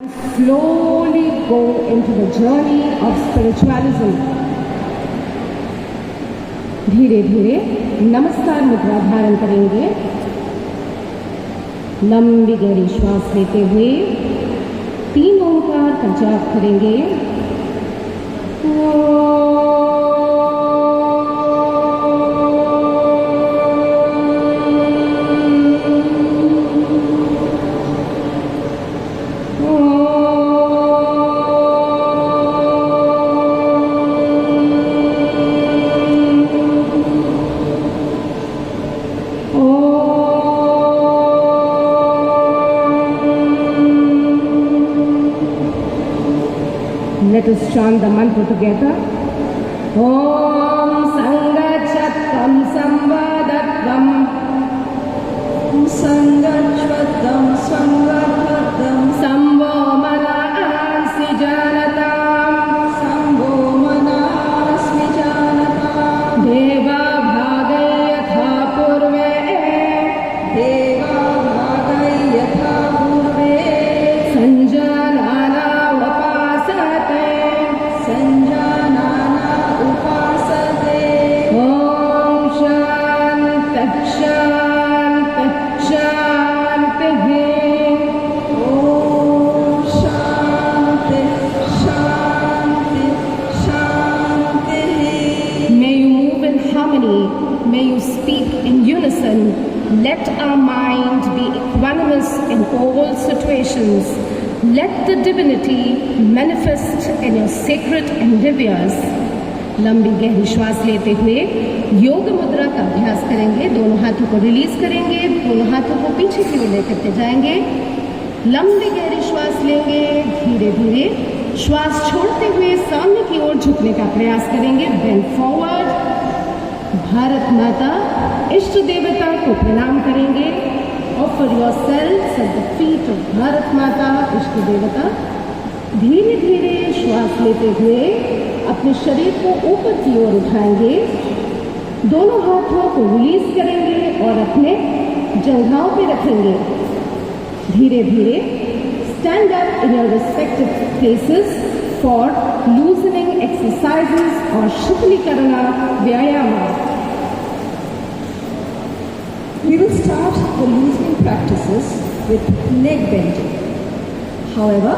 Slowly go into the journey of spiritualism. धीरे धीरे नमस्कार मुद्रा धारण करेंगे। लंबी गहरी श्वास लेते हुए 3 ओंकार का जाप करेंगे। Let us chant the mantra together. Om Sangachatvam Samvadatvam Sangachvatam Samvadatvam Samvo Manasmi Janatam Sambo Manasmi Janatam Deva Bhagayatha Purve Deva Bhagayatha Purve Sanjanana Sanjanana Upasate Om Shanti Shanti Shanti Om Shanti Shanti Shanti. May you move in harmony, may you speak in unison. Let our mind be equanimous in all situations. Let the divinity manifest in your sacred endeavors. लंबी गहरी श्वास लेते हुए योग मुद्रा का अभ्यास करेंगे। दोनों हाथों को रिलीज करेंगे, दोनों हाथों को पीछे की ओर लेकर के जाएंगे। लंबी गहरी श्वास लेंगे, धीरे धीरे श्वास छोड़ते हुए सामने की ओर झुकने का प्रयास करेंगे। Bend forward. भारत माता इष्ट देवता को प्रणाम करेंगे। Offer yourselves at the feet of Bharat माता इष्ट देवता। धीरे धीरे श्वास लेते हुए अपने शरीर को ऊपर की ओर उठाएंगे। दोनों हाथों को रिलीज करेंगे और अपने जंघाओं पे रखेंगे। धीरे धीरे stand up in your respective places for loosening exercises और शीतलीकरण व्यायाम। We will start the loosening practices with leg bending. However,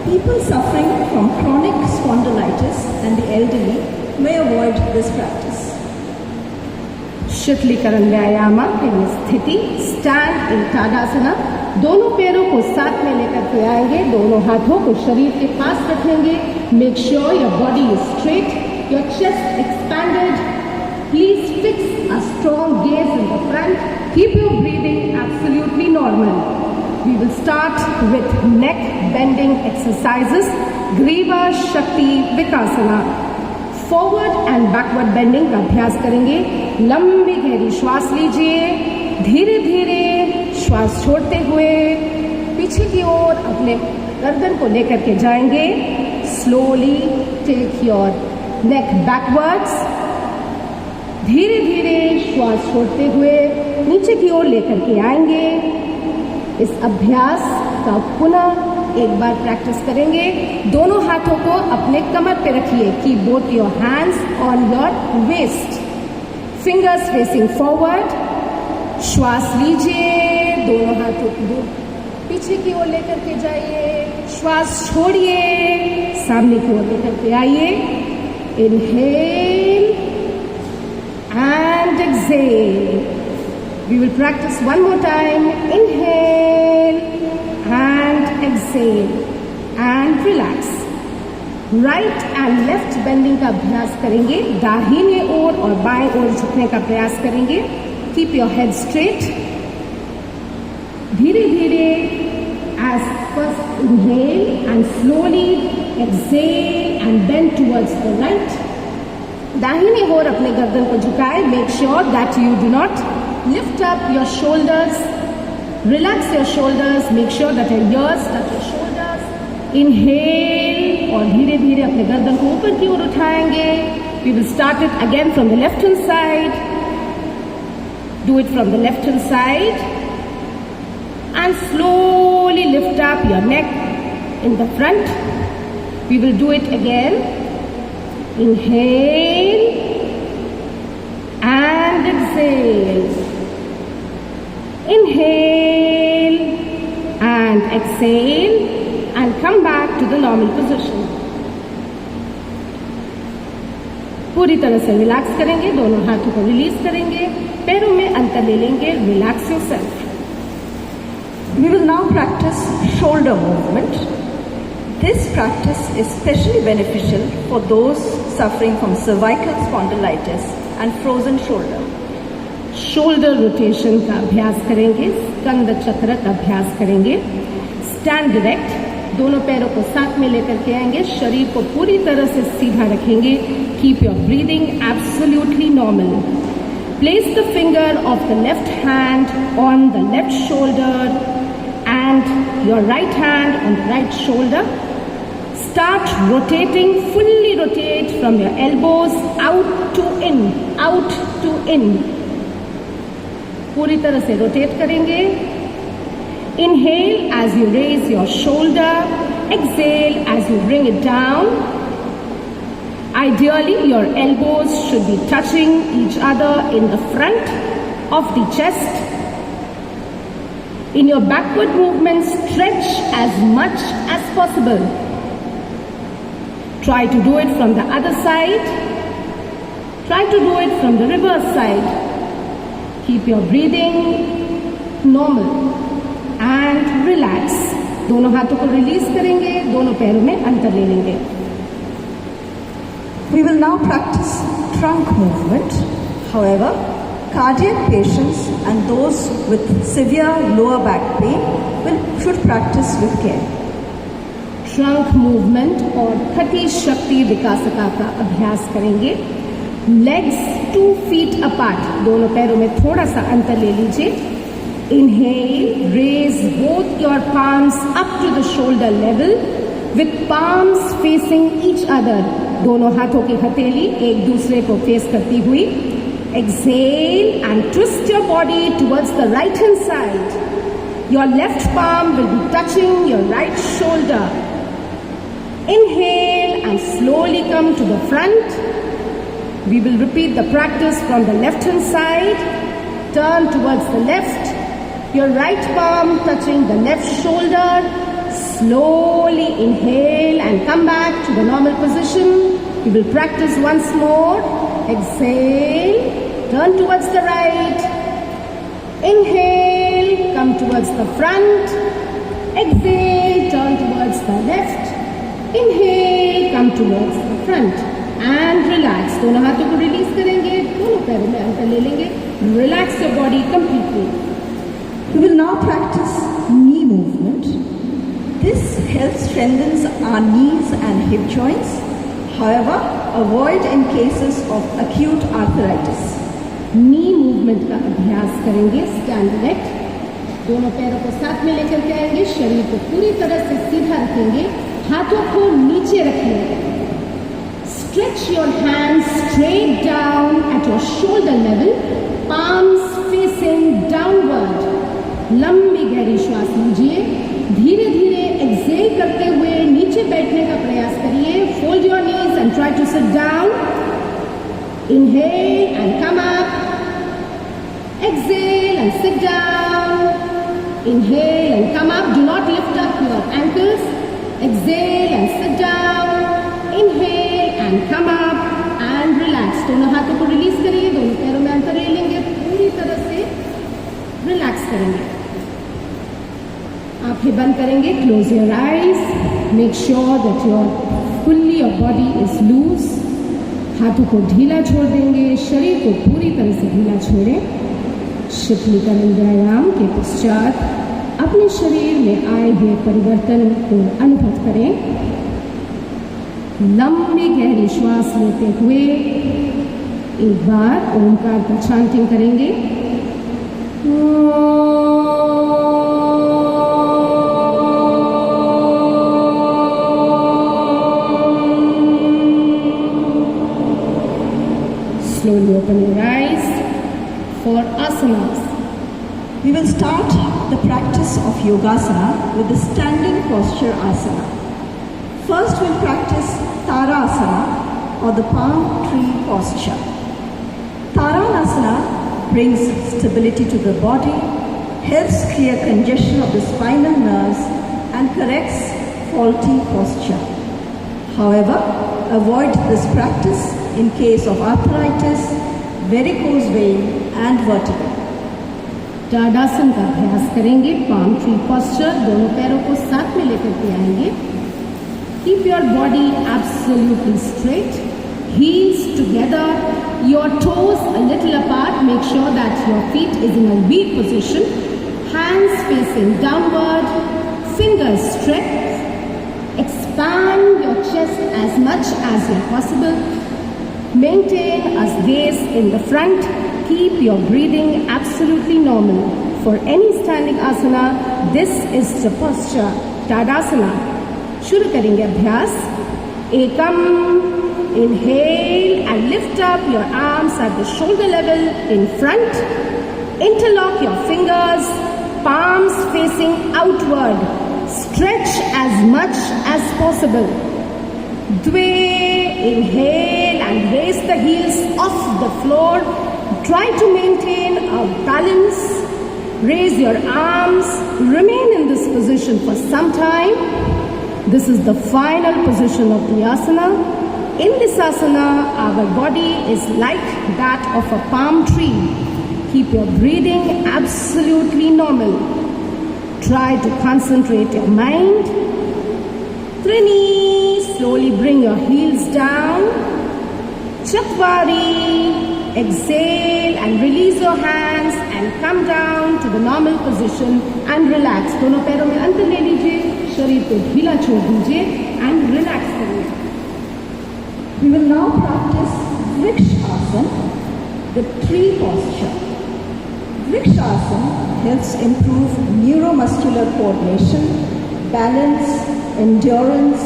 people suffering from chronic spondylitis and the elderly may avoid this practice. शीतलीकरण व्यायाम की स्थिति stand in ताड़ासना। दोनों पैरों को साथ में लेकर के आएंगे। दोनों हाथों को शरीर के पास रखेंगे। Make sure your body is straight, your chest expanded. Please fix a strong gaze in the front. Keep your breathing absolutely normal. We will start with neck bending exercises. Griva Shakti Vikasana. Forward and backward bending का अभ्यास करेंगे। लंबी गहरी श्वास लीजिए। धीरे धीरे श्वास छोड़ते हुए पीछे की ओर अपने गर्दन को लेकर के जाएंगे। Slowly take your neck backwards. धीरे धीरे श्वास छोड़ते हुए नीचे की ओर लेकर के आएंगे। इस अभ्यास का पुनः एक बार प्रैक्टिस करेंगे। दोनों हाथों को अपने कमर पे रखिए। Keep both your hands on your waist, fingers facing forward. श्वास लीजिए, दोनों हाथों को पीछे की ओर लेकर के जाइए। श्वास छोड़िए, सामने की ओर लेकर के आइए। Inhale and exhale. We will practice one more time. Inhale and exhale and relax. Right and left bending का अभ्यास करेंगे। दाहिने ओर और बाएं ओर झुकने का प्रयास करेंगे। Keep your head straight. धीरे धीरे as first inhale and slowly exhale and bend towards the right. दाहिने ओर अपने गर्दन को झुकाए। Make sure that you do not lift up your shoulders. Relax your shoulders. Make sure that your ears touch your shoulders. Inhale और धीरे धीरे अपने गर्दन को ऊपर की ओर उठाएंगे। We will start it again from the left hand side. Do it from the left hand side and slowly lift up your neck, in the front. We will do it again. Inhale and exhale. Inhale and exhale and come back to the normal position. पूरी तरह से relax करेंगे, दोनों हाथों को release करेंगे, पैरों में अंतर ले लेंगे. Relax yourself. We will now practice shoulder movement. This practice is especially beneficial for those suffering from cervical spondylitis and frozen shoulder. Shoulder rotation का अभ्यास करेंगे, स्कंद चक्र का अभ्यास करेंगे. स्टैंड डायरेक्ट, दोनों पैरों को साथ में लेकर के आएंगे, शरीर को पूरी तरह से सीधा रखेंगे. Keep your breathing absolutely normal. Place the finger of the left hand on the left shoulder and your right hand on the right shoulder. Start rotating, fully rotate from your elbows out to in, out to in. पूरी तरह से rotate करेंगे. Inhale as you raise your shoulder. Exhale as you bring it down. Ideally, your elbows should be touching each other in the front of the chest. In your backward movement, stretch as much as possible. Try to do it from the other side. Try to do it from the reverse side. Keep your breathing normal and relax. दोनों हाथों को release करेंगे, दोनों पैरों में अंतर ले लेंगे. We will now practice trunk movement. However, cardiac patients and those with severe lower back pain should practice with care. Trunk movement और खटी शक्ति विकासका का अभ्यास करेंगे. लेग्स 2 feet अपार्ट, दोनों पैरों में थोड़ा सा अंतर ले लीजिए. Inhale, raise both your palms up to the shoulder level with palms facing each other. दोनों हाथों की हथेली एक दूसरे को फेस करती हुई. Exhale and twist your body towards the right hand side. Your left palm will be touching your right shoulder. Inhale and slowly come to the front. We will repeat the practice from the left hand side. Turn towards the left. Your right palm touching the left shoulder. Slowly inhale and come back to the normal position. We will practice once more. Exhale, turn towards the right. Inhale, come towards the front. Exhale, turn towards the left. Inhale, come towards the front. And relax. दोनों हाथों को release करेंगे, दोनों पैरों में अंतर ले लेंगे. Relax your body completely. We will now practice knee movement. This helps strengthens our knees and hip joints. However, avoid in cases of acute arthritis. Knee movement का अभ्यास करेंगे. स्टैंड डायरेक्ट, दोनों पैरों को साथ में लेकर के आएंगे, शरीर को पूरी तरह से सीधा रखेंगे, हाथों को नीचे रखेंगे. Stretch your hands straight down at your shoulder level, palms facing downward. लंबी गहरी श्वास लीजिए. धीरे धीरे एक्सेल करते हुए नीचे बैठने का प्रयास करिए. Fold your knees and try to sit down. Inhale and come up. Exhale and sit down. Inhale and come up. Do not lift up your ankles. Exhale and sit down. Inhale and come up and relax. दोनों हाथों को release करिए, दोनों पैरों में अंतर ले लेंगे, पूरी तरह से रिलैक्स करेंगे. आंखें बंद करेंगे. Close your eyes. Make sure that your body is loose. हाथों को ढीला छोड़ देंगे, शरीर को पूरी तरह से ढीला छोड़ें. शीतलीकरण व्यायाम के पश्चात अपने शरीर में आए हुए परिवर्तन को अनुभव करें. लंबी गहरी श्वास लेते हुए एक बार ओमकार का चांटिंग करेंगे. Slowly open your eyes for asanas. We will start the practice of Yogasana with the standing posture asana. First, we'll practice Tarasana or the palm tree posture. Taranasana brings stability to the body, helps clear congestion of the spinal nerves, and corrects faulty posture. However, avoid this practice in case of arthritis, varicose vein, and vertigo. ताड़ासन का अभ्यास करेंगे. Palm tree posture, दोनों पैरों को साथ में लेकर के आएंगे. Keep your body absolutely straight, heels together, your toes a little apart. Make sure that your feet is in a V position, hands facing downward, fingers stretched. Expand your chest as much as possible. Maintain a gaze in the front. Keep your breathing absolutely normal. For any standing asana, this is the posture, Tadasana. शुरू करेंगे अभ्यास. एकम, inhale and lift up your arms at the shoulder level in front. Interlock your fingers, palms facing outward. Stretch as much as possible. Dve, inhale and raise the heels off the floor. Try to maintain a balance. Raise your arms. Remain in this position for some time. This is the final position of the asana. In this asana, our body is like that of a palm tree. Keep your breathing absolutely normal. Try to concentrate your mind. Trini, slowly bring your heels down. Chatwari, exhale and release your hands and come down to the normal position and relax. दोनों पैरों में अंतर ले लीजिए, शरीर को ढीला छोड़ दीजिए and relax करिए. We will now practice Vrikshasana, the tree posture. Vrikshasana helps improve neuromuscular coordination, balance, endurance,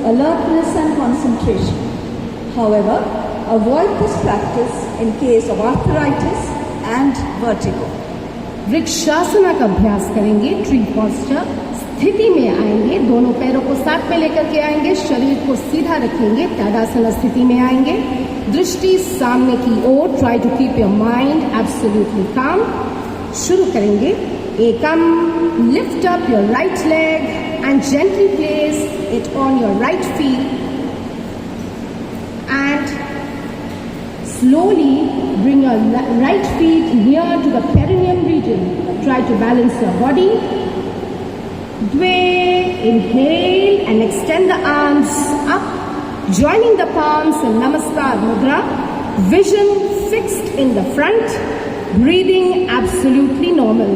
alertness and concentration. However, avoid this practice in case of arthritis and vertigo. Vrikshasana का अभ्यास करेंगे. ट्री पोस्चर स्थिति में आएंगे, दोनों पैरों को साथ में लेकर के आएंगे, शरीर को सीधा रखेंगे, ताड़ासना स्थिति में आएंगे. दृष्टि सामने की ओर. Try to keep your mind absolutely calm. शुरू करेंगे. एकम, lift up your right leg and gently place it on your right feet and slowly bring your right feet near to the perineum region. Try to balance your body. Dve, inhale and extend the arms up, joining the palms in Namaskar Mudra. Vision fixed in the front. Breathing absolutely normal.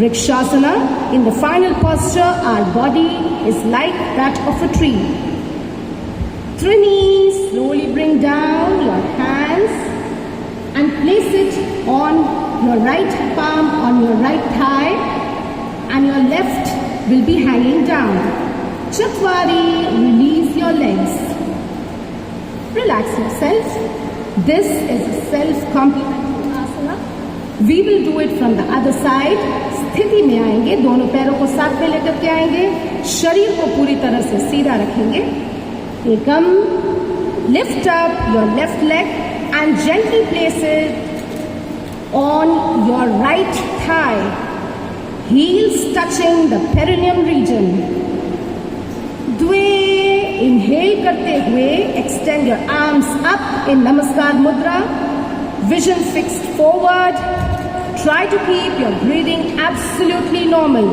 Vrikshasana, in the final posture, our body is like that of a tree. Trini, slowly bring down your hands and place it on your right palm on your right thigh and your left will be hanging down. Chatwari, release your legs. Relax yourself. This is a self-complementing asana. We will do it from the other side. स्थिति में आएंगे, दोनों पैरों को साथ में लेकर के आएंगे, शरीर को पूरी तरह से सीधा रखेंगे. Ekam, lift up your left leg and gently place it on your right thigh. Heels touching the perineum region. Dve, inhale करते हुए extend your arms up in Namaskar Mudra. Vision fixed forward. Try to keep your breathing absolutely normal.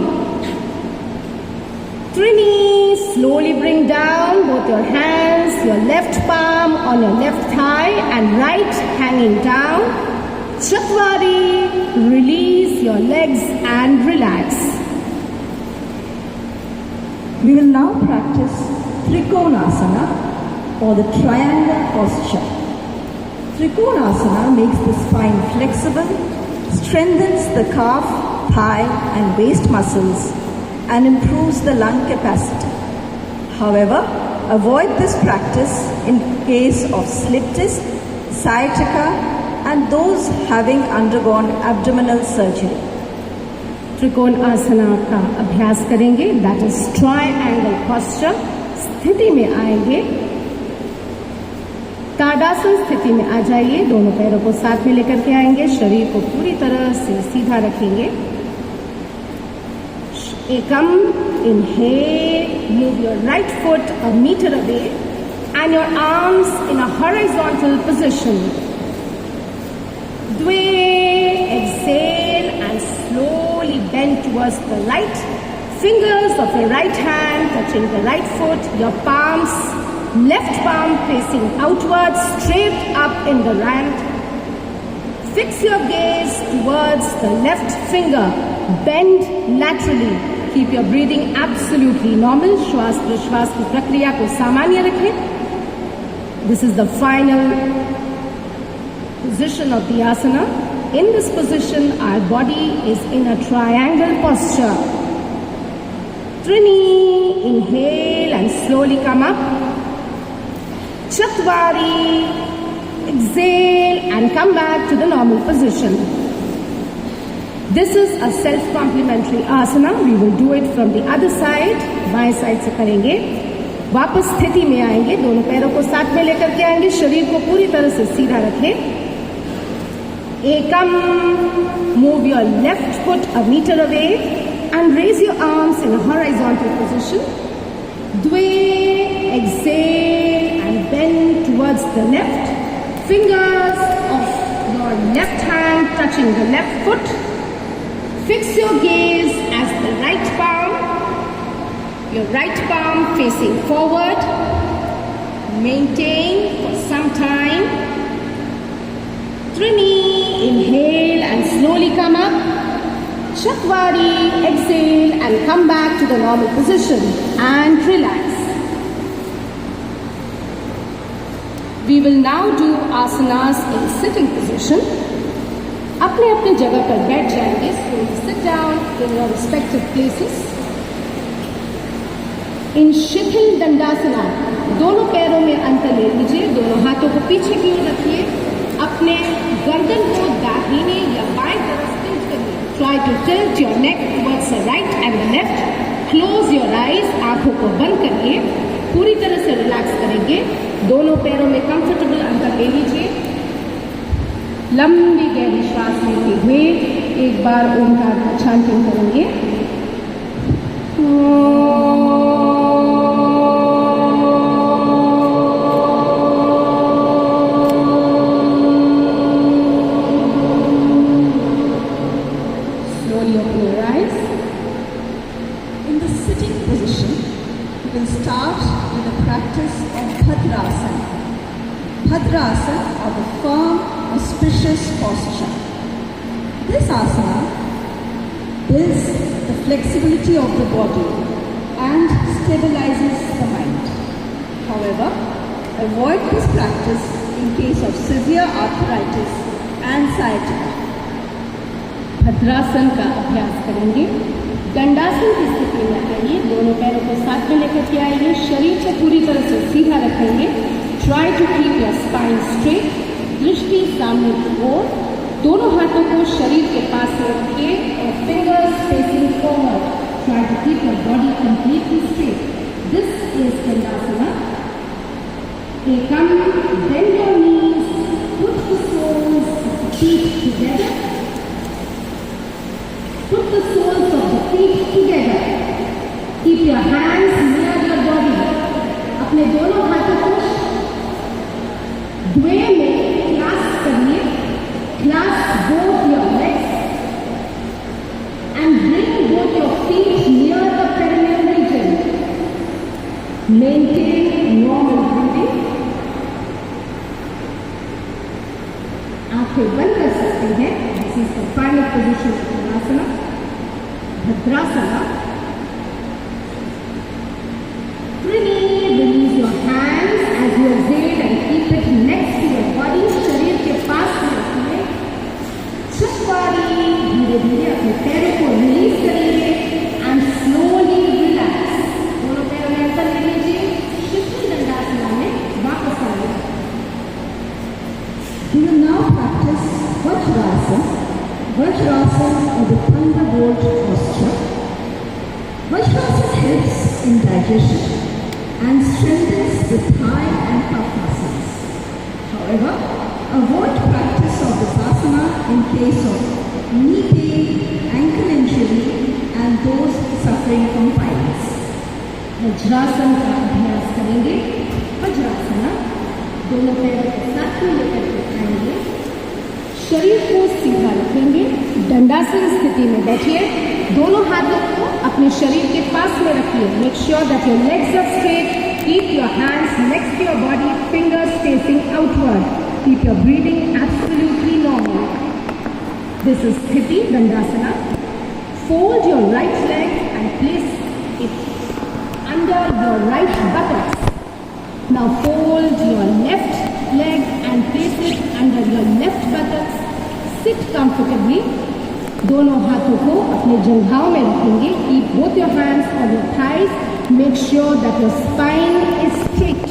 Trini, slowly bring down both your hands, your left palm on your left thigh and right hanging down. Chatwari, release your legs and relax. We will now practice Trikonasana or the triangle posture. Trikonasana makes the spine flexible, strengthens the calf, thigh and waist muscles and improves the lung capacity. However, avoid this practice in case of slip disc, sciatica, and those having undergone abdominal surgery. त्रिकोण आसना का अभ्यास करेंगे, that is triangle posture. स्थिति में आएंगे, ताड़ासन स्थिति में आ जाइए, दोनों पैरों को साथ में लेकर के आएंगे, शरीर को पूरी तरह से सीधा रखेंगे। एकम, inhale, move your right foot a meter away and your arms in a horizontal position. Dve, exhale and slowly bend towards the right. Fingers of your right hand touching the right foot, your palms, left palm facing outwards, straight up in the hand. Fix your gaze towards the left finger, bend laterally. Keep your breathing absolutely normal. श्वास प्रश्वास की प्रक्रिया को सामान्य रखें. This is the final position of the asana. In this position, our body is in a triangle posture. Trini, inhale and slowly come up. Chatwari, exhale and come back to the normal position. This is a self-complementary asana. We will do it from the other side. बाएं side से करेंगे. वापस स्थिति में आएंगे, दोनों पैरों को साथ में लेकर के आएंगे, शरीर को पूरी तरह से सीधा रखें. एकम, move your left foot a meter away and raise your arms in a horizontal position. Dve, exhale and bend towards the left. Fingers of your left hand touching the left foot. Fix your gaze as the right palm facing forward. Maintain for some time. Trini, inhale and slowly come up. Chatwari, exhale and come back to the normal position and relax. We will now do asanas in sitting position. अपने अपने जगह पर बैठ जाएंगे. Sit down in your respective places. इन शिथिल दंडासना, दोनों पैरों में अंतर ले लीजिए, दोनों हाथों को पीछे की ओर रखिए, अपने गर्दन को दाहिने या बाएं तरफ टिल्ट करिए. Try to tilt your neck towards the right and the left. Close your eyes, आंखों को बंद करिए, पूरी तरह से रिलैक्स करेंगे. दोनों पैरों में कंफर्टेबल अंतर ले लीजिए. लंबी गहरी श्वास लेते हुए एक बार ओमकार का चांटिंग करेंगे. Slowly open your eyes. In the sitting position, you will start with the practice of Bhadrasana. Bhadrasana or the firm, auspicious posture. This asana builds the flexibility of the body and stabilizes the mind. However, avoid this practice in case of severe arthritis and sciatica. भद्रासन का अभ्यास करेंगे. दंडासन की स्थिति में आइए, दोनों पैरों को साथ में लेकर के आइए, शरीर को पूरी तरह से सीधा रखेंगे. Try to keep your spine straight. दृष्टि सामने की ओर, दोनों हाथों को शरीर के पास रखिए और fingers facing forward. Try to keep your body completely straight. This is Dandasana. Ekam, bend your knees, put the soles of the feet together. Put the soles of the feet together. Keep your hands near your body. अपने दोनों हाथों को द्वे में clasp करिए. Clasp both your legs and bring both your feet near the perineal region. Maintain normal breathing. आंखें बंद कर सकते हैं. This is the final position of Bhadrasana. Bhadrasana. Release your hands as you exhale and keep it next to your body. शरीर के पास में रखिए. चक्रवारी, धीरे धीरे अपने पैरों को रिलीज करिए एंड स्लोली रिलैक्स. दोनों पैरों में अंतर ले लीजिए. शिथिल दंडासना में वापस आइए. We will now practice digestion and strengthens the thigh and calf muscles. However, avoid practice of this asana in case of knee pain, ankle injury, and those suffering from piles. Vajrasana का अभ्यास करेंगे। वज्रासना, दोनों पैरों को साथ में लेकर के आएंगे, शरीर को सीधा रखेंगे, दंडासन स्थिति में बैठिए, दोनों हाथों को अपने शरीर के पास में रखिए। Make sure that your legs are straight, keep your hands next to your body, fingers facing outward, keep your breathing absolutely normal. This is स्थिति Dandasana. Fold your right leg and place it under your right buttocks. Now fold your left leg and place it under your left buttocks. Sit comfortably. दोनों हाथों को अपने जंघाओं में रखेंगे. Keep both your hands on your thighs. Make sure that your spine is straight.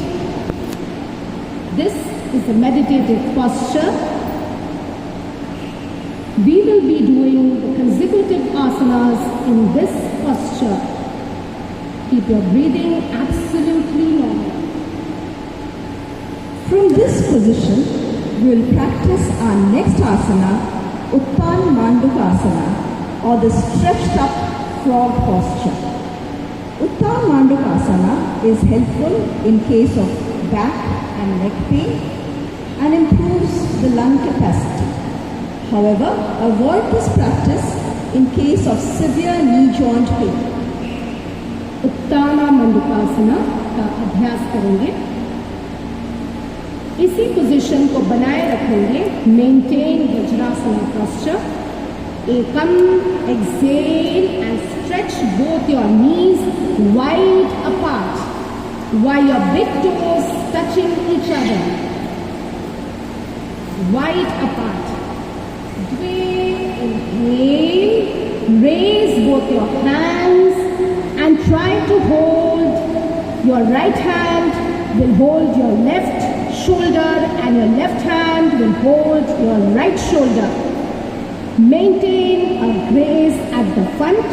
This is a meditative posture. We will be doing the consecutive asanas in this posture. Keep your breathing absolutely normal. From this position, we will practice our next asana, Uttan Mandukasana, or the stretched up frog posture. Uttan Mandukasana is helpful in case of back and neck pain and improves the lung capacity. However, avoid this practice in case of severe knee joint pain. उत्ताना मंडूकासना का अभ्यास करेंगे। इसी position को बनाए रखेंगे। Maintain Vajrasana posture. एकम, exhale and stretch both your knees wide apart while your big toes touching each other. Wide apart. Dve, inhale, raise both your hands and try to hold your right hand will hold your left shoulder and your left hand will hold your right shoulder. Maintain a grace at the front.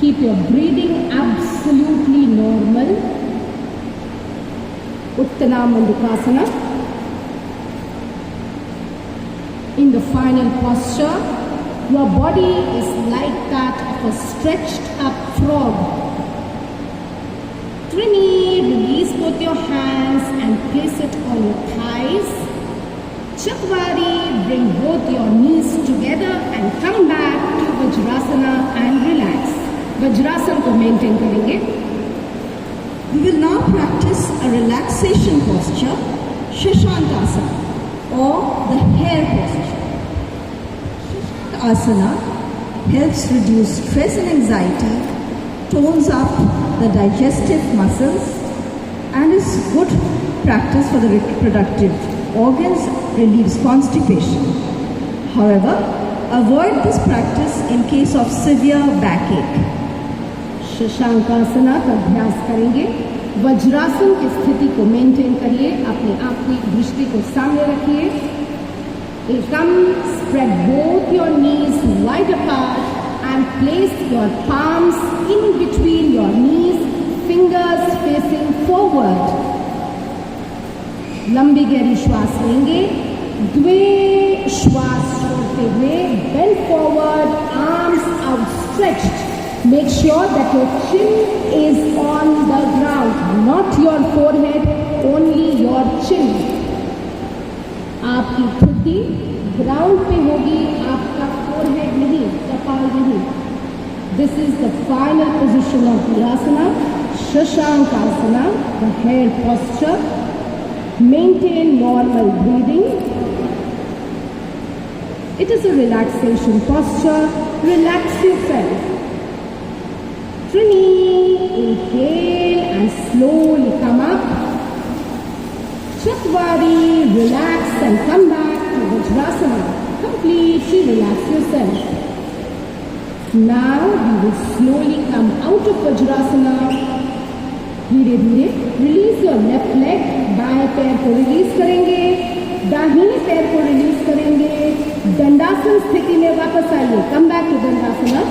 Keep your breathing absolutely normal. Uttana Mandukasana. In the final posture, your body is like that of a stretched up frog. Trini, release both your hands and place it on your thighs. Chakvari, bring both your knees together and come back to Vajrasana and relax. Vajrasana को maintain करेंगे. We will now practice a relaxation posture, Shashankasana, or the hare posture. Asana helps reduce stress and anxiety, tones up the digestive muscles, and is good practice for the reproductive organs, relieves constipation. However, avoid this practice in case of severe backache. शशांकासना का अभ्यास करेंगे। वज्रासन की स्थिति को maintain करिए। अपने आप की दृष्टि को सामने रखिए। Ekam, spread both your knees wide apart and place your palms in between your knees, fingers facing forward. लंबी गहरी श्वास लेंगे। द्वे श्वास छोड़ते हुए bend forward, arms outstretched. Make sure that your chin is on the ground, not your forehead, only your chin. आपकी ठुड्डी ground पे होगी, आपका फोरहेड नहीं, कपाल नहीं। This is the final position of the asana, Shashankasana, the hare posture. Maintain normal breathing. It is a relaxation posture. Relax yourself. Trini, inhale and slowly come up. Chakvari, relax and come back to Vajrasana. Completely relax yourself. Now we will slowly come out of Vajrasana. धीरे धीरे release your left leg. बाएं पैर को release करेंगे, दाहिने पैर को release करेंगे। दंडासन स्थिति में वापस आइए। Come back to Dandasana.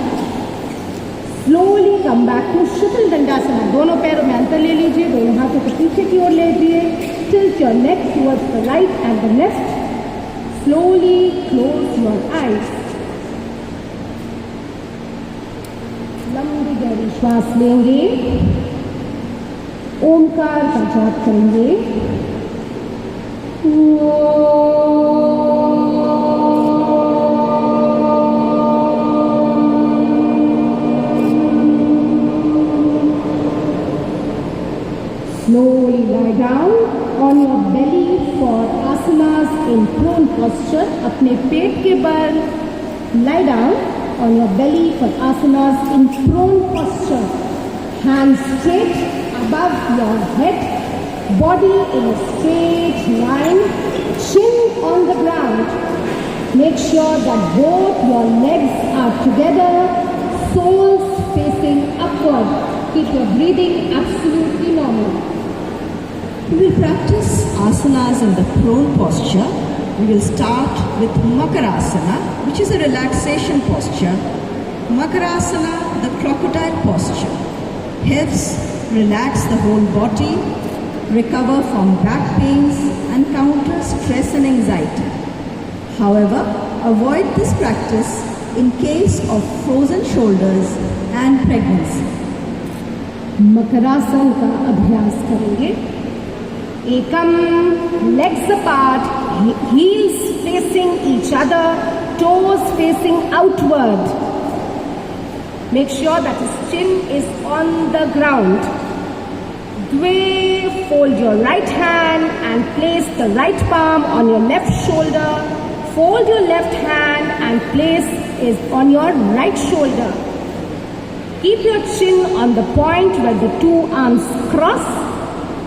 Slowly come back to Shuttle Dandasana. दोनों पैरों में अंतर ले लीजिए, दोनों हाथों को पीछे की ओर ले लीजिए. Tilt your neck towards the right and the left. Slowly close your eyes. लंबी गहरी श्वास लेंगे. ओमकार का जाप करेंगे. Slowly lie down on your belly for asanas in prone posture. अपने पेट के बल lie down on your belly for asanas in prone posture. Hands straight above your head, body in a straight line, chin on the ground. Make sure that both your legs are together, soles facing upward. Keep your breathing absolutely normal. We will practice asanas in the prone posture. We will start with Makarasana, which is a relaxation posture. Makarasana, the crocodile posture, helps relax the whole body, recover from back pains, and counter stress and anxiety. However, avoid this practice in case of frozen shoulders and pregnancy. Makarasana का अभ्यास करेंगे. एकम, legs apart, heels facing each other, toes facing outward. Make sure that his chin is on the ground. Dve, fold your right hand and place the right palm on your left shoulder. Fold your left hand and place it on your right shoulder. Keep your chin on the point where the two arms cross.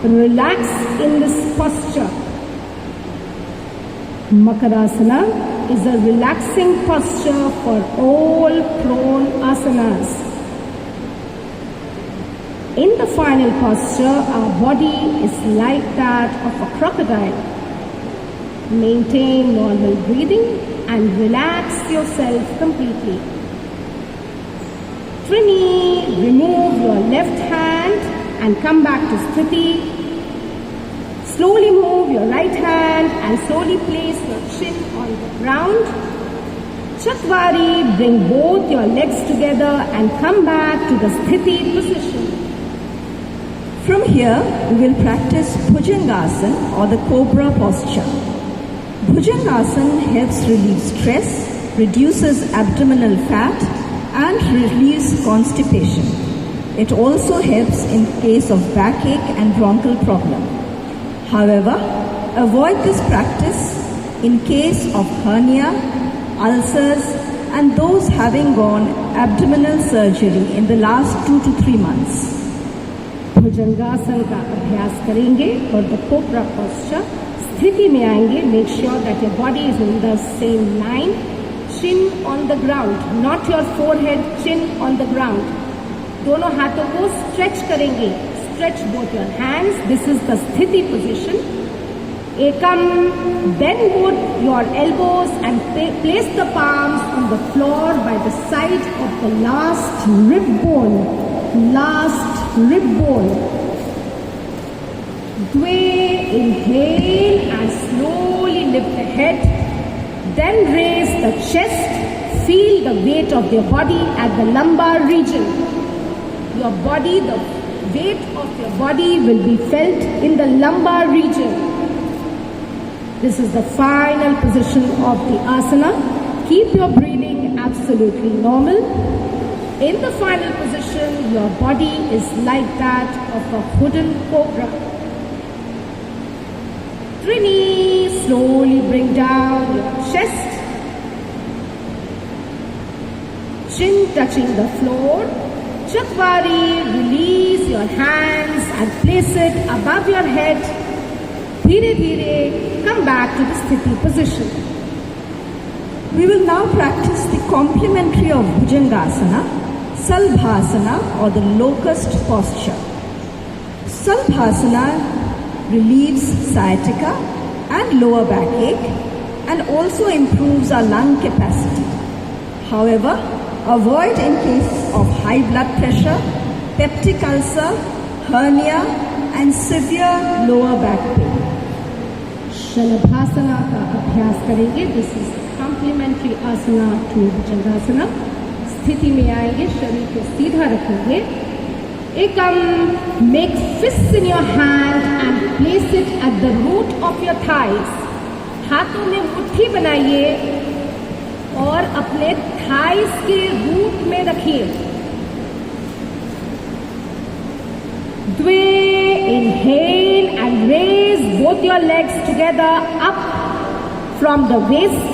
Relax in this posture. Makarasana is a relaxing posture for all prone asanas. In the final posture, our body is like that of a crocodile. Maintain normal breathing and relax yourself completely. Trini, remove your left hand and come back to Sthiti. Slowly move your right hand and slowly place your chin on the ground. Chatwari, bring both your legs together and come back to the Sthiti position. From here, we will practice Bhujangasana or the cobra posture. Bhujangasana helps relieve stress, reduces abdominal fat, and relieves constipation. It also helps in case of backache and bronchial problem. However, avoid this practice in case of hernia, ulcers, and those having gone abdominal surgery in the last 2 to 3 months. भुजंगासन का अभ्यास करेंगे और the cobra posture. स्थिति में आएंगे. Make sure that your body is in the same line. Chin on the ground, not your forehead, chin on the ground. दोनों हाथों को stretch करेंगे. Stretch both your hands. This is the Sthiti position. Ekam, bend both your elbows and place the palms on the floor by the side of the last rib bone. Last rib bone. Dve, inhale and slowly lift the head. Then raise the chest. Feel the weight of your body at the lumbar region. Your body, the weight of your body will be felt in the lumbar region. This is the final position of the asana. Keep your breathing absolutely normal. In the final position, your body is like that of a wooden cobra. Trini, slowly bring down your chest. Chin touching the floor. Chatwari, release your hands and place it above your head. Dheere dheere, come back to the Sthiti position. We will now practice the complementary of Bhujangasana, Salbhasana or the locust posture. Salbhasana relieves sciatica and lower backache and also improves our lung capacity. However, Avoid in case of high blood pressure, peptic ulcer, hernia, and severe lower back pain. शलभासना का अभ्यास करेंगे. This is complementary asana to Bhujangasana. स्थिति में आएंगे, शरीर को सीधा रखेंगे. एकम, make fist in your hand and place it at the root of your thighs. हाथों में मुट्ठी बनाइए और अपने थाइस के रूट में रखिए. द्वे, inhale and raise both your legs together up from the waist.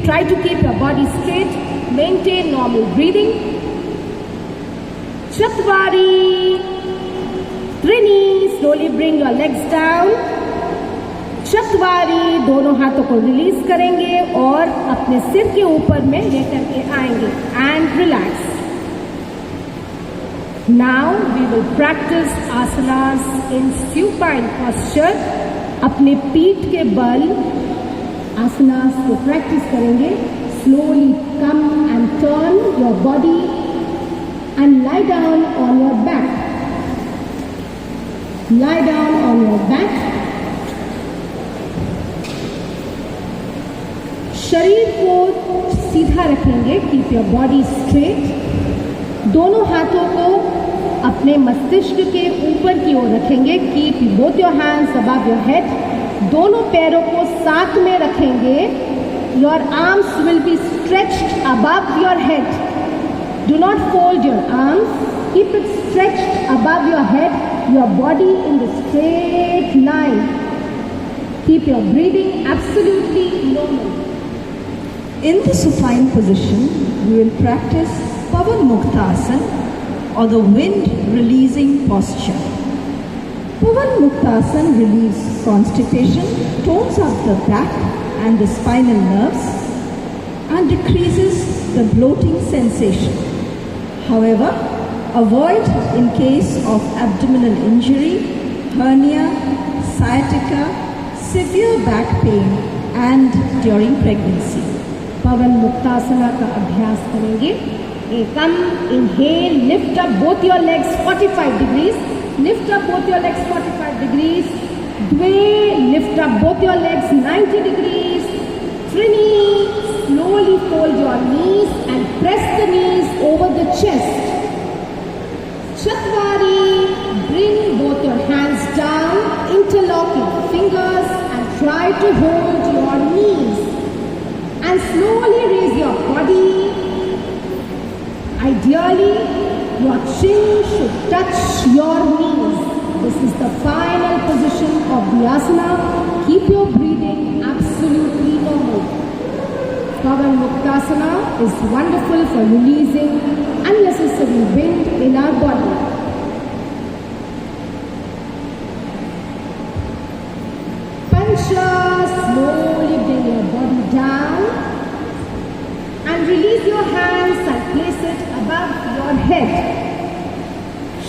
Try to keep your body straight. Maintain normal breathing. Chatwari, Trini, slowly bring your legs down. चतवारी, दोनों हाथों को रिलीज करेंगे और अपने सिर के ऊपर में लेकर के आएंगे. And relax. Now we will practice asanas in supine posture. अपने पीठ के बल आसनास को प्रैक्टिस करेंगे. Slowly come and turn your body and lie down on your back. Lie down on your back. शरीर को सीधा रखेंगे. Keep your body straight. दोनों हाथों को अपने मस्तिष्क के ऊपर की ओर रखेंगे. Keep both your hands above your head. दोनों पैरों को साथ में रखेंगे. Your arms will be stretched above your head. Do not fold your arms. Keep it stretched above your head. Your body in the straight line. Keep your breathing absolutely normal. In the supine position, we will practice Pavan Muktasana or the wind releasing posture. Pavan Muktasana relieves constipation, tones up the back and the spinal nerves, and decreases the bloating sensation. However, avoid in case of abdominal injury, hernia, sciatica, severe back pain, and during pregnancy. Pavan Muktasana का अभ्यास करेंगे. एकम, inhale, lift up both your legs 45 degrees. Lift up both your legs 45 degrees. द्वे, lift up both your legs 90 degrees. Trini, slowly fold your knees and press the knees over the chest. Chatwari, bring both your hands down, interlock your fingers and try to hold your knees. And slowly raise your body. Ideally, your chin should touch your knees. This is the final position of the asana. Keep your breathing absolutely normal. Pavan Muktasana is wonderful for releasing unnecessary wind in our body. Pancha, slowly bring your body down and release your hands and place it above your head.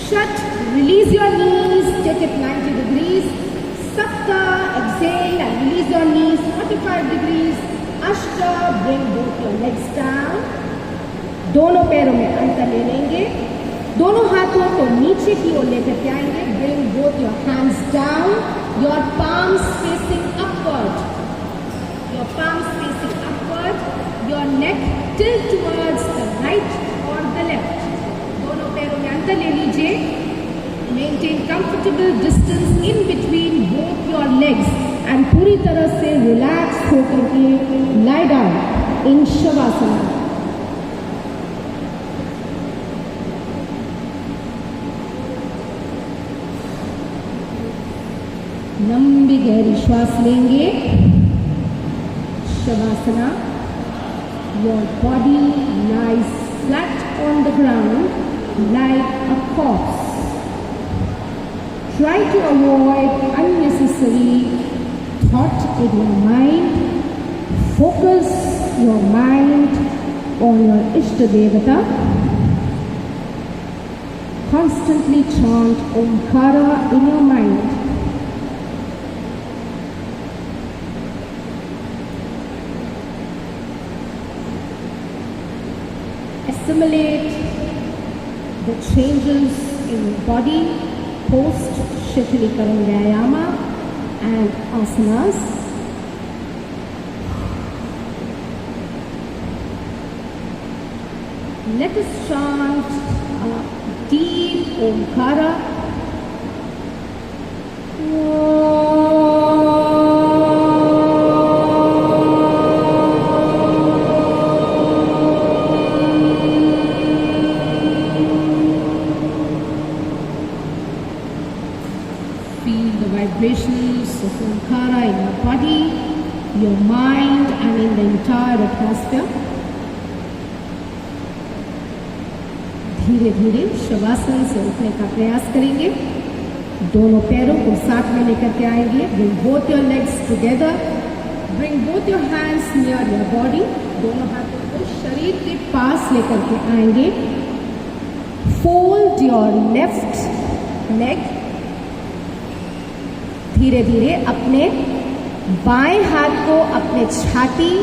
Shat, release your knees, take it 90 degrees. Sapta, exhale and release your knees 45 degrees. Ashta, bring both your legs down. दोनों पैरों में अंतर ले लेंगे. दोनों हाथों को नीचे की ओर लेकर के आएंगे. Bring both your hands down. Your palms facing upward. Your palms facing upward. Your neck tilt towards the right or the left. दोनों पैरों में अंतर ले लीजिए. Maintain comfortable distance in between both your legs and पूरी तरह से relax होकर के lie down in Shavasana. लंबी गहरी श्वास लेंगे. Shavasana. Your body lies flat on the ground like a corpse. Try to avoid unnecessary thought in your mind. Focus your mind on your Ishta Devata. Constantly chant Omkara in your mind. assimilate the changes in your body post Shitilikaran Vyayama and asanas. Let us chant deep Omkara. Feel the vibrations of Omkara in your body, your mind, and in the entire atmosphere. धीरे धीरे शवासन से उठने का प्रयास करेंगे. दोनों पैरों को साथ में लेकर के आएंगे. Bring both your legs together. Bring both your hands near your body. दोनों हाथों को शरीर के पास लेकर के आएंगे. Fold your left leg. धीरे धीरे अपने बाएं हाथ को अपने छाती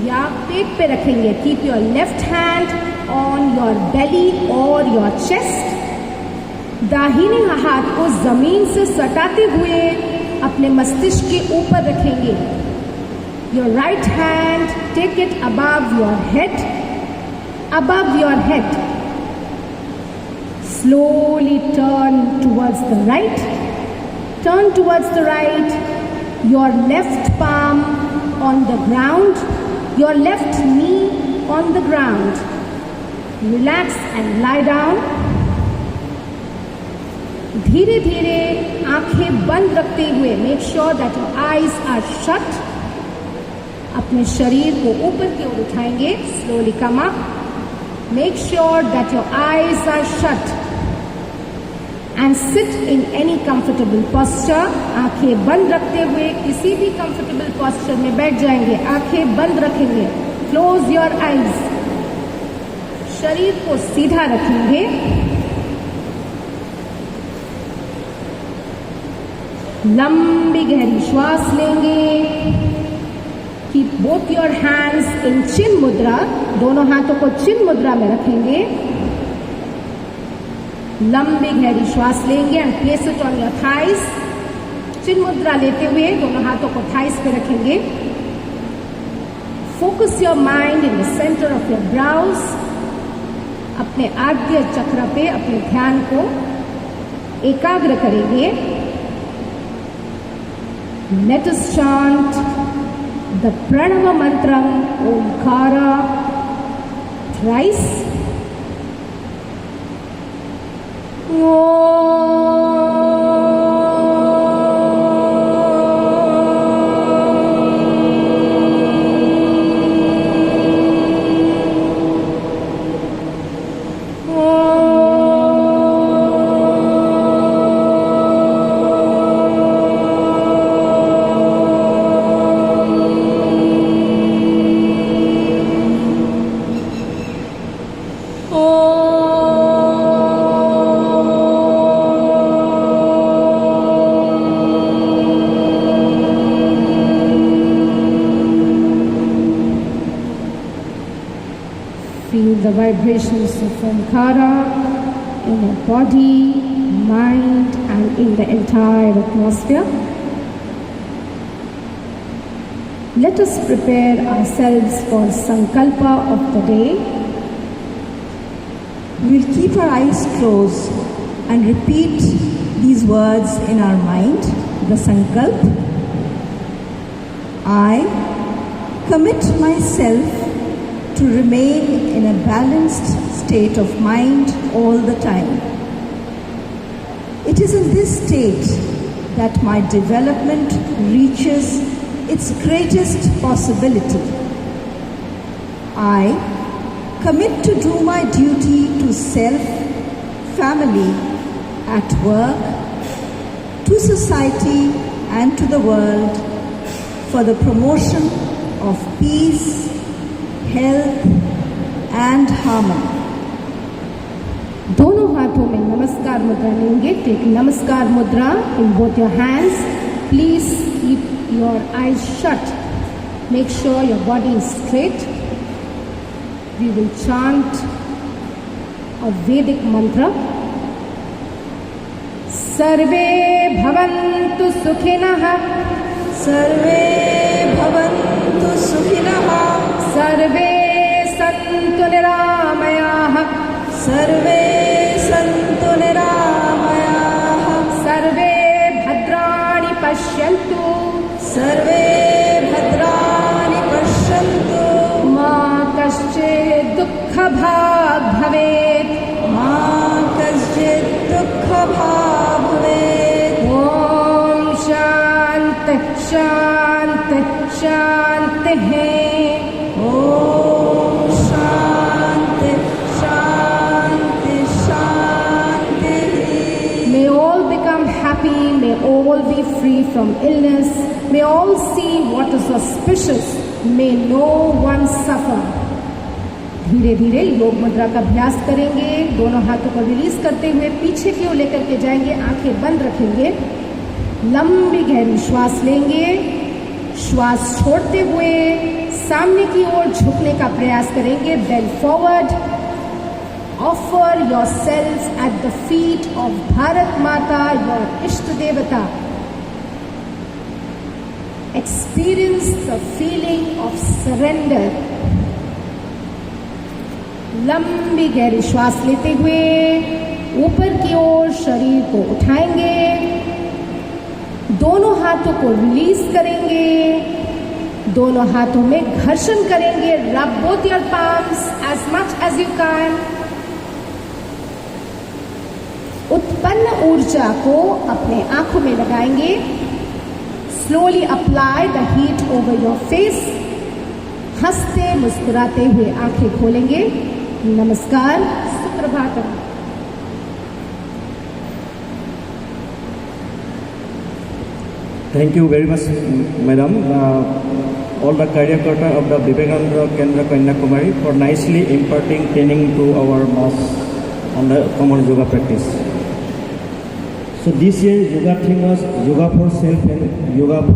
या पेट पे रखेंगे. Keep your left hand on your belly or your chest. दाहिने हाथ को जमीन से सटाते हुए अपने मस्तिष्क के ऊपर रखेंगे. Your right hand, take it above your head. Above your head. Slowly turn towards the right. Turn towards the right. Your left palm on the ground. Your left knee on the ground. Relax and lie down. धीरे धीरे आंखें बंद रखते हुए make sure that your eyes are shut. अपने शरीर को ऊपर की ओर उठाएंगे. Slowly come up. Make sure that your eyes are shut and sit in any comfortable posture. आंखें बंद रखते हुए किसी भी comfortable posture में बैठ जाएंगे. आंखें बंद रखेंगे. Close your eyes. शरीर को सीधा रखेंगे. लंबी गहरी श्वास लेंगे. Keep both your hands in chin mudra. दोनों हाथों को chin मुद्रा में रखेंगे. लंबी गहरी श्वास लेंगे and place it on your thighs. chin मुद्रा लेते हुए दोनों हाथों को thighs पे रखेंगे. Focus your mind in the center of your brows. अपने आद्य चक्र पे अपने ध्यान को एकाग्र करेंगे. Let us chant the Pranava Mantra Omkara thrice. Feel the vibrations of Omkara in your body, mind, and in the entire atmosphere. Let us prepare ourselves for Sankalpa of the day. We will keep our eyes closed and repeat these words in our mind. The Sankalp. I commit myself to remain in a balanced state of mind all the time. It is in this state that my development reaches its greatest possibility. I commit to do my duty to self, family, at work, to society and to the world for the promotion of peace, health and harmony. दोनों हाथों में नमस्कार मुद्रा लेंगे. Take नमस्कार मुद्रा in both your hands. Please keep your eyes shut. Make sure your body is straight. We will chant a Vedic mantra. सर्वे भवन्तु सुखिनः, सर्वे भवन्तु सुखिनः, सर्वे सन्तु निरामयाः, सर्वे सन्तु निरामयाः, सर्वे भद्राणि पश्यन्तु, सर्वे भद्राणि पश्यन्तु, मा कश्चित् दुःखभाग् भवेत्, मा कश्चित् दुःखभाग् भवेत्। ॐ शान्तिः शान्तिः शान्तिः। ॐ शान्तिः शान्तिः शान्तिः। May all become happy, may all be free from illness, may all see what is auspicious, may no one suffer. धीरे धीरे योग मुद्रा का अभ्यास करेंगे। दोनों हाथों को रिलीज करते हुए पीछे की ओर लेकर के जाएंगे, आंखें बंद रखेंगे, लंबी गहरी श्वास लेंगे, श्वास छोड़ते हुए सामने की ओर झुकने का प्रयास करेंगे। Bend forward, offer yourself at the feet of Bharat माता, योर इष्ट देवता। Experience the feeling of surrender. लंबी गहरी श्वास लेते हुए ऊपर की ओर शरीर को उठाएंगे, दोनों हाथों को रिलीज करेंगे, दोनों हाथों में घर्षण करेंगे। Rub both your palms as much as you can. उत्पन्न ऊर्जा को अपने आंखों में लगाएंगे। Slowly apply the heat over your face. हंसते मुस्कुराते हुए आंखें खोलेंगे। नमस्कार, Suprabhatam. Thank you very much, Madam. All the Karyakarta of the Vivekananda Kendra Kanyakumari for nicely imparting training to our mass on the common yoga practice. So this year yoga theme was yoga for self and yoga